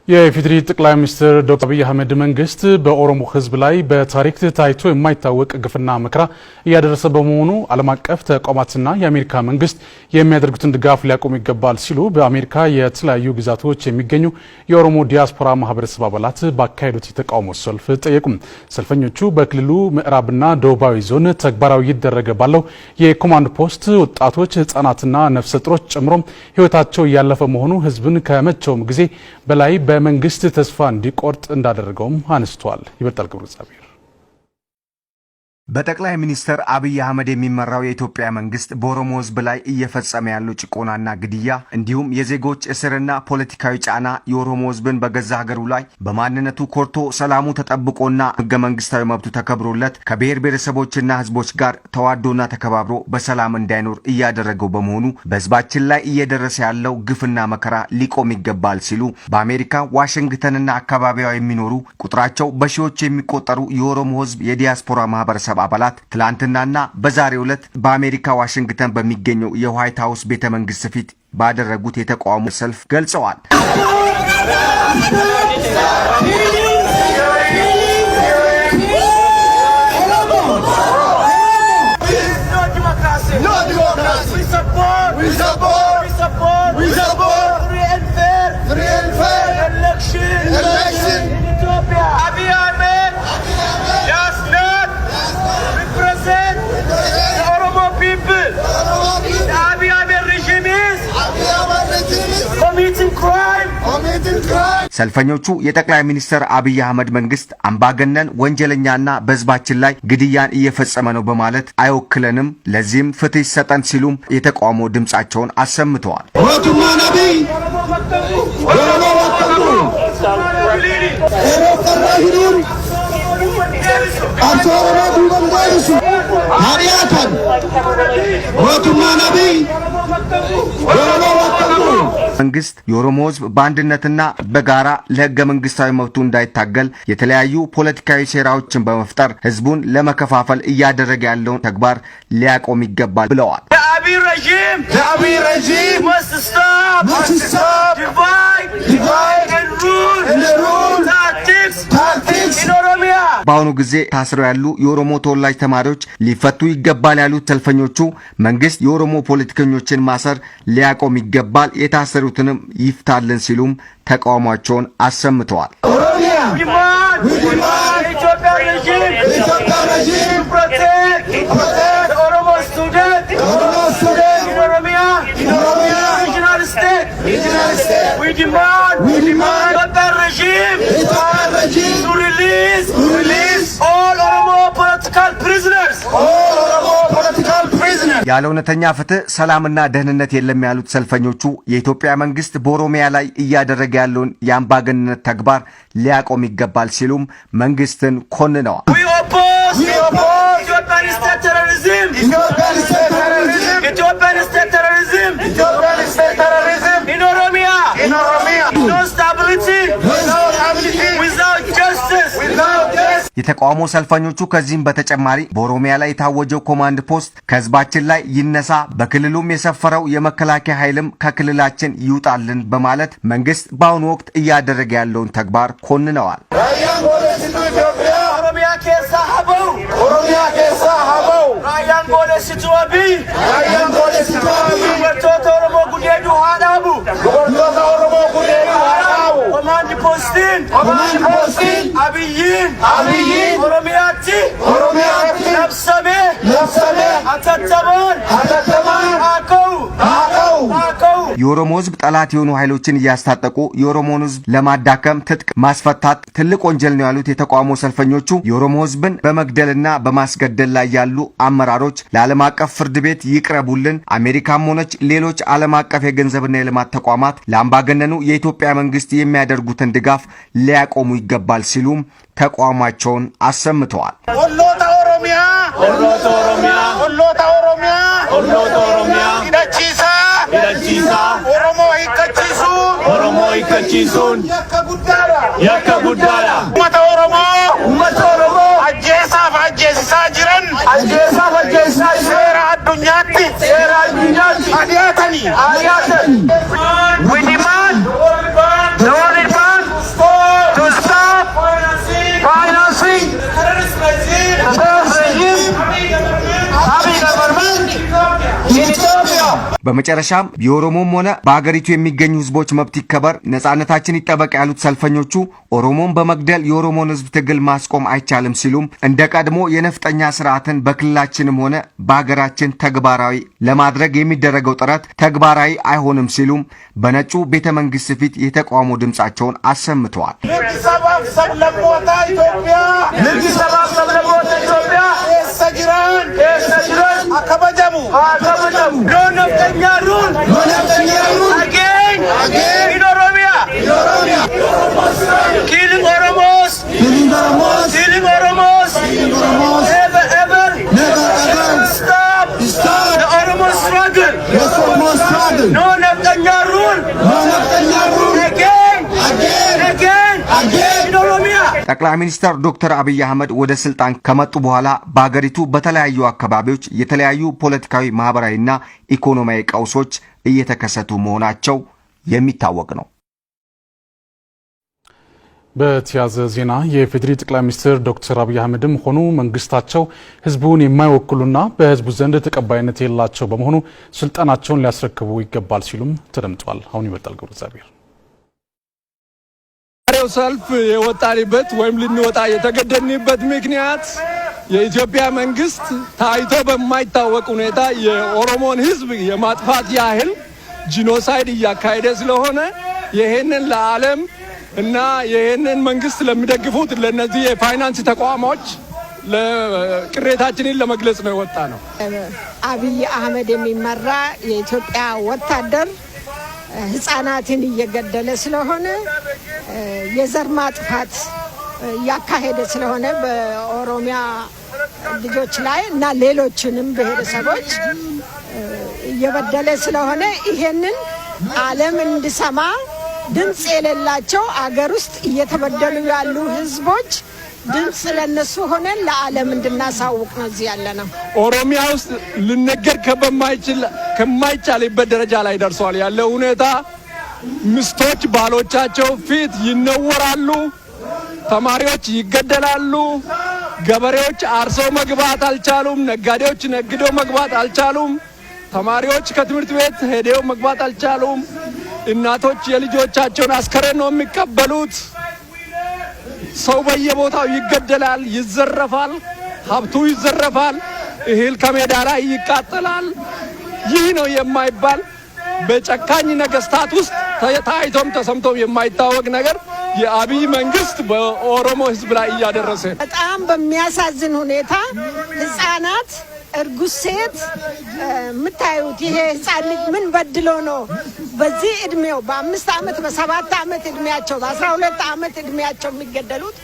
የኢፌዴሪ ጠቅላይ ሚኒስትር ዶክተር አብይ አህመድ መንግስት በኦሮሞ ህዝብ ላይ በታሪክ ታይቶ የማይታወቅ ግፍና መከራ እያደረሰ በመሆኑ ዓለም አቀፍ ተቋማትና የአሜሪካ መንግስት የሚያደርጉትን ድጋፍ ሊያቆሙ ይገባል ሲሉ በአሜሪካ የተለያዩ ግዛቶች የሚገኙ የኦሮሞ ዲያስፖራ ማህበረሰብ አባላት ባካሄዱት የተቃውሞ ሰልፍ ጠየቁ። ሰልፈኞቹ በክልሉ ምዕራብና ደቡባዊ ዞን ተግባራዊ ይደረገ ባለው የኮማንድ ፖስት ወጣቶች፣ ህጻናትና ነፍሰ ጡሮች ጨምሮ ህይወታቸው ያለፈ መሆኑ ህዝብን ከመቼውም ጊዜ በላይ በመንግስት ተስፋ እንዲቆርጥ እንዳደረገውም አነስቷል። ይበልጣል ግብሩ ጻቢር በጠቅላይ ሚኒስትር አብይ አህመድ የሚመራው የኢትዮጵያ መንግስት በኦሮሞ ህዝብ ላይ እየፈጸመ ያለው ጭቆናና ግድያ እንዲሁም የዜጎች እስርና ፖለቲካዊ ጫና የኦሮሞ ህዝብን በገዛ ሀገሩ ላይ በማንነቱ ኮርቶ ሰላሙ ተጠብቆና ህገ መንግስታዊ መብቱ ተከብሮለት ከብሔር ብሔረሰቦችና ህዝቦች ጋር ተዋዶና ተከባብሮ በሰላም እንዳይኖር እያደረገው በመሆኑ በህዝባችን ላይ እየደረሰ ያለው ግፍና መከራ ሊቆም ይገባል ሲሉ በአሜሪካ ዋሽንግተንና አካባቢዋ የሚኖሩ ቁጥራቸው በሺዎች የሚቆጠሩ የኦሮሞ ህዝብ የዲያስፖራ ማህበረሰብ አባላት ትላንትናና በዛሬው ዕለት በአሜሪካ ዋሽንግተን በሚገኘው የዋይት ሃውስ ቤተ መንግስት ፊት ባደረጉት የተቃውሞ ሰልፍ ገልጸዋል። ሰልፈኞቹ የጠቅላይ ሚኒስትር አብይ አህመድ መንግስት አምባገነን ወንጀለኛና በህዝባችን ላይ ግድያን እየፈጸመ ነው በማለት አይወክለንም፣ ለዚህም ፍትህ ይሰጠን ሲሉም የተቃውሞ ድምጻቸውን አሰምተዋል። መንግስት የኦሮሞ ህዝብ በአንድነትና በጋራ ለህገ መንግስታዊ መብቱ እንዳይታገል የተለያዩ ፖለቲካዊ ሴራዎችን በመፍጠር ህዝቡን ለመከፋፈል እያደረገ ያለውን ተግባር ሊያቆም ይገባል ብለዋል። The regime must stop, divide and rule tactics in Oromia. በአሁኑ ጊዜ ታስረው ያሉ የኦሮሞ ተወላጅ ተማሪዎች ሊፈቱ ይገባል ያሉት ሰልፈኞቹ መንግስት የኦሮሞ ፖለቲከኞችን ማሰር ሊያቆም ይገባል፣ የታሰሩትንም ይፍታልን ሲሉም ተቃውሟቸውን አሰምተዋል። We demand the regime to release all Oromo political prisoners. ያለ እውነተኛ ፍትህ ሰላምና ደህንነት የለም ያሉት ሰልፈኞቹ የኢትዮጵያ መንግስት በኦሮሚያ ላይ እያደረገ ያለውን የአምባገነንነት ተግባር ሊያቆም ይገባል ሲሉም መንግስትን ኮንነዋል። We oppose Ethiopian state terrorism. In Oromia. No stability. Without justice. የተቃውሞ ሰልፈኞቹ ከዚህም በተጨማሪ በኦሮሚያ ላይ የታወጀው ኮማንድ ፖስት ከህዝባችን ላይ ይነሳ፣ በክልሉም የሰፈረው የመከላከያ ኃይልም ከክልላችን ይውጣልን በማለት መንግስት በአሁኑ ወቅት እያደረገ ያለውን ተግባር ኮንነዋል። Command posting Abiyin Oromiyaati nafsame atattaman akau የኦሮሞ ህዝብ ጠላት የሆኑ ኃይሎችን እያስታጠቁ የኦሮሞን ህዝብ ለማዳከም ትጥቅ ማስፈታት ትልቅ ወንጀል ነው ያሉት የተቃውሞ ሰልፈኞቹ የኦሮሞ ህዝብን በመግደልና በማስገደል ላይ ያሉ አመራሮች ለዓለም አቀፍ ፍርድ ቤት ይቅረቡልን፣ አሜሪካም ሆነች ሌሎች ዓለም አቀፍ የገንዘብና የልማት ተቋማት ለአምባገነኑ የኢትዮጵያ መንግስት የሚያደርጉትን ድጋፍ ሊያቆሙ ይገባል ሲሉም ተቃውሟቸውን አሰምተዋል። Oromo ikachisun yakka guddara ummata Oromo ajjeesisaa jiran seera addunyaatti adiyaatan we demand the world ban በመጨረሻም የኦሮሞም ሆነ በአገሪቱ የሚገኙ ህዝቦች መብት ይከበር፣ ነጻነታችን ይጠበቅ ያሉት ሰልፈኞቹ ኦሮሞን በመግደል የኦሮሞን ህዝብ ትግል ማስቆም አይቻልም ሲሉም እንደ ቀድሞ የነፍጠኛ ስርዓትን በክልላችንም ሆነ በአገራችን ተግባራዊ ለማድረግ የሚደረገው ጥረት ተግባራዊ አይሆንም ሲሉም በነጩ ቤተ መንግስት ፊት የተቃውሞ ድምጻቸውን አሰምተዋል። Killing oromos, killing oromos, never ever, stop the Oromo struggle. No Naftanya rule, again, in Oromia. ጠቅላይ ሚኒስትር ዶክተር አብይ አህመድ ወደ ስልጣን ከመጡ በኋላ በአገሪቱ በተለያዩ አካባቢዎች የተለያዩ ፖለቲካዊ፣ ማህበራዊና ኢኮኖሚያዊ ቀውሶች እየተከሰቱ መሆናቸው የሚታወቅ ነው። በተያዘ ዜና የፌዴሪ ጠቅላይ ሚኒስትር ዶክተር አብይ አህመድም ሆኑ መንግስታቸው ህዝቡን የማይወክሉና በህዝቡ ዘንድ ተቀባይነት የሌላቸው በመሆኑ ስልጣናቸውን ሊያስረክቡ ይገባል ሲሉም ተደምጧል። አሁን ይመጣል ገብረ እግዚአብሔር። ሰልፍ የወጣንበት ወይም ልንወጣ የተገደድንበት ምክንያት የኢትዮጵያ መንግስት ታይቶ በማይታወቅ ሁኔታ የኦሮሞን ህዝብ የማጥፋት ያህል ጂኖሳይድ እያካሄደ ስለሆነ ይሄንን ለዓለም እና ይሄንን መንግስት ለሚደግፉት ለነዚህ የፋይናንስ ተቋሞች ለቅሬታችንን ለመግለጽ ነው የወጣ ነው። አብይ አህመድ የሚመራ የኢትዮጵያ ወታደር ህፃናትን እየገደለ ስለሆነ የዘር ማጥፋት ያካሄደ ስለሆነ በኦሮሚያ ልጆች ላይ እና ሌሎችንም ብሔረሰቦች እየበደለ ስለሆነ ይሄንን ዓለም እንዲሰማ ድምጽ የሌላቸው አገር ውስጥ እየተበደሉ ያሉ ህዝቦች ድምጽ ለነሱ ሆነን ለዓለም እንድናሳውቅ ነው እዚህ ያለ ነው። ኦሮሚያ ውስጥ ልነገር ከማይቻልበት ደረጃ ላይ ደርሷል ያለው ሁኔታ። ሚስቶች ባሎቻቸው ፊት ይነወራሉ፣ ተማሪዎች ይገደላሉ፣ ገበሬዎች አርሰው መግባት አልቻሉም፣ ነጋዴዎች ነግደው መግባት አልቻሉም፣ ተማሪዎች ከትምህርት ቤት ሄደው መግባት አልቻሉም። እናቶች የልጆቻቸውን አስከሬን ነው የሚቀበሉት። ሰው በየቦታው ይገደላል፣ ይዘረፋል፣ ሀብቱ ይዘረፋል፣ እህል ከሜዳ ላይ ይቃጠላል። ይህ ነው የማይባል በጨካኝ ነገስታት ውስጥ ታይቶም ተሰምቶም የማይታወቅ ነገር የአብይ መንግስት በኦሮሞ ህዝብ ላይ እያደረሰ በጣም በሚያሳዝን ሁኔታ ህፃናት፣ እርጉዝ ሴት የምታዩት ይሄ ህፃን ልጅ ምን በድሎ ነው በዚህ እድሜው በ5 ዓመት በ7 ዓመት እድሜያቸው በ12 ዓመት እድሜያቸው የሚገደሉት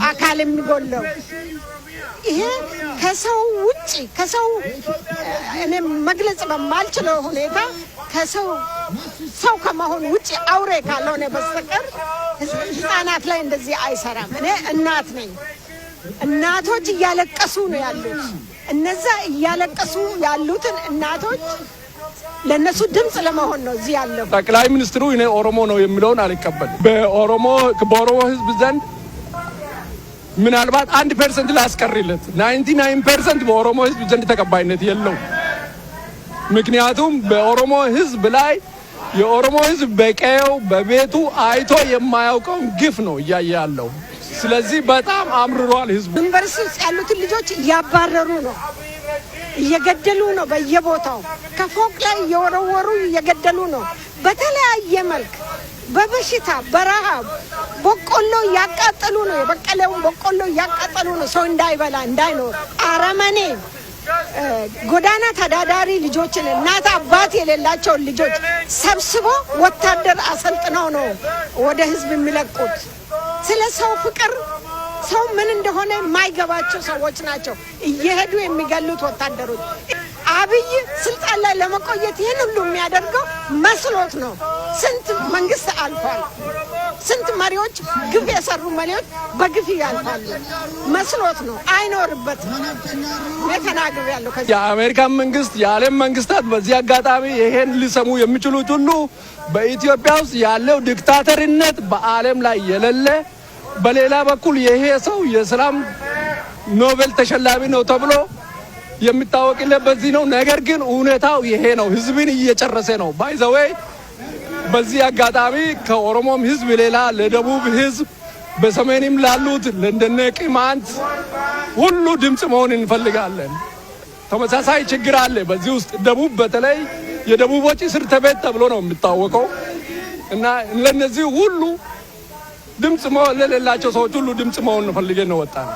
አካል የሚጎለው? ይሄ ከሰው ውጪ ከሰው እኔ መግለጽ በማልችለው ሁኔታ ሰው ከመሆን ውጪ አውሬ ካልሆነ በስተቀር ህፃናት ላይ እንደዚህ አይሰራም። እኔ እናት ነኝ። እናቶች እያለቀሱ ነው ያሉት። እነዛ እያለቀሱ ያሉትን እናቶች ለነሱ ድምጽ ለመሆን ነው እዚህ ያለው። ጠቅላይ ሚኒስትሩ እኔ ኦሮሞ ነው የሚለውን አልቀበልም። በኦሮሞ ህዝብ ዘንድ ምናልባት 1% ላስቀርለት 99% በኦሮሞ ህዝብ ዘንድ ተቀባይነት የለው። ምክንያቱም በኦሮሞ ህዝብ ላይ የኦሮሞ ህዝብ በቀየው በቤቱ አይቶ የማያውቀው ግፍ ነው እያየ ያለው። ስለዚህ በጣም አምርሯል ህዝቡ። ዩኒቨርሲቲ ውስጥ ያሉትን ልጆች እያባረሩ ነው፣ እየገደሉ ነው። በየቦታው ከፎቅ ላይ እየወረወሩ እየገደሉ ነው። በተለያየ መልክ በበሽታ በረሃብ በቆሎ ያቃጠሉ ነው። የበቀለውን በቆሎ ያቃጠሉ ነው። ሰው እንዳይበላ እንዳይኖር አረመኔ ጎዳና ተዳዳሪ ልጆችን እናት አባት የሌላቸውን ልጆች ሰብስቦ ወታደር አሰልጥነው ነው ወደ ህዝብ የሚለቁት። ስለ ሰው ፍቅር ሰው ምን እንደሆነ የማይገባቸው ሰዎች ናቸው እየሄዱ የሚገሉት ወታደሮች። አብይ ስልጣን ላይ ለመቆየት ይህን ሁሉ የሚያደርገው መስሎት ነው። ስንት መንግስት አልፏል። ስንት መሪዎች ግፍ የሰሩ መሪዎች በግፍ ያልፋሉ። መስሎት ነው። አይኖርበትም። ተናግሬ ያለው የአሜሪካን መንግስት የዓለም መንግስታት በዚህ አጋጣሚ ይሄን ሊሰሙ የሚችሉት ሁሉ በኢትዮጵያ ውስጥ ያለው ዲክታተርነት በዓለም ላይ የሌለ፣ በሌላ በኩል ይሄ ሰው የሰላም ኖቤል ተሸላሚ ነው ተብሎ የሚታወቅለት በዚህ ነው። ነገር ግን እውነታው ይሄ ነው። ህዝብን እየጨረሰ ነው። ባይ ዘ ዌይ በዚህ አጋጣሚ ከኦሮሞም ህዝብ ሌላ ለደቡብ ህዝብ በሰሜንም ላሉት ለእንደነ ቅማንት ሁሉ ድምጽ መሆን እንፈልጋለን። ተመሳሳይ ችግር አለ በዚህ ውስጥ። ደቡብ በተለይ የደቡቦች እስር ቤት ተብሎ ነው የሚታወቀው እና ለነዚህ ሁሉ ድምጽ መሆን ለሌላቸው ሰዎች ሁሉ ድምጽ መሆን ፈልገን ነው ወጣን።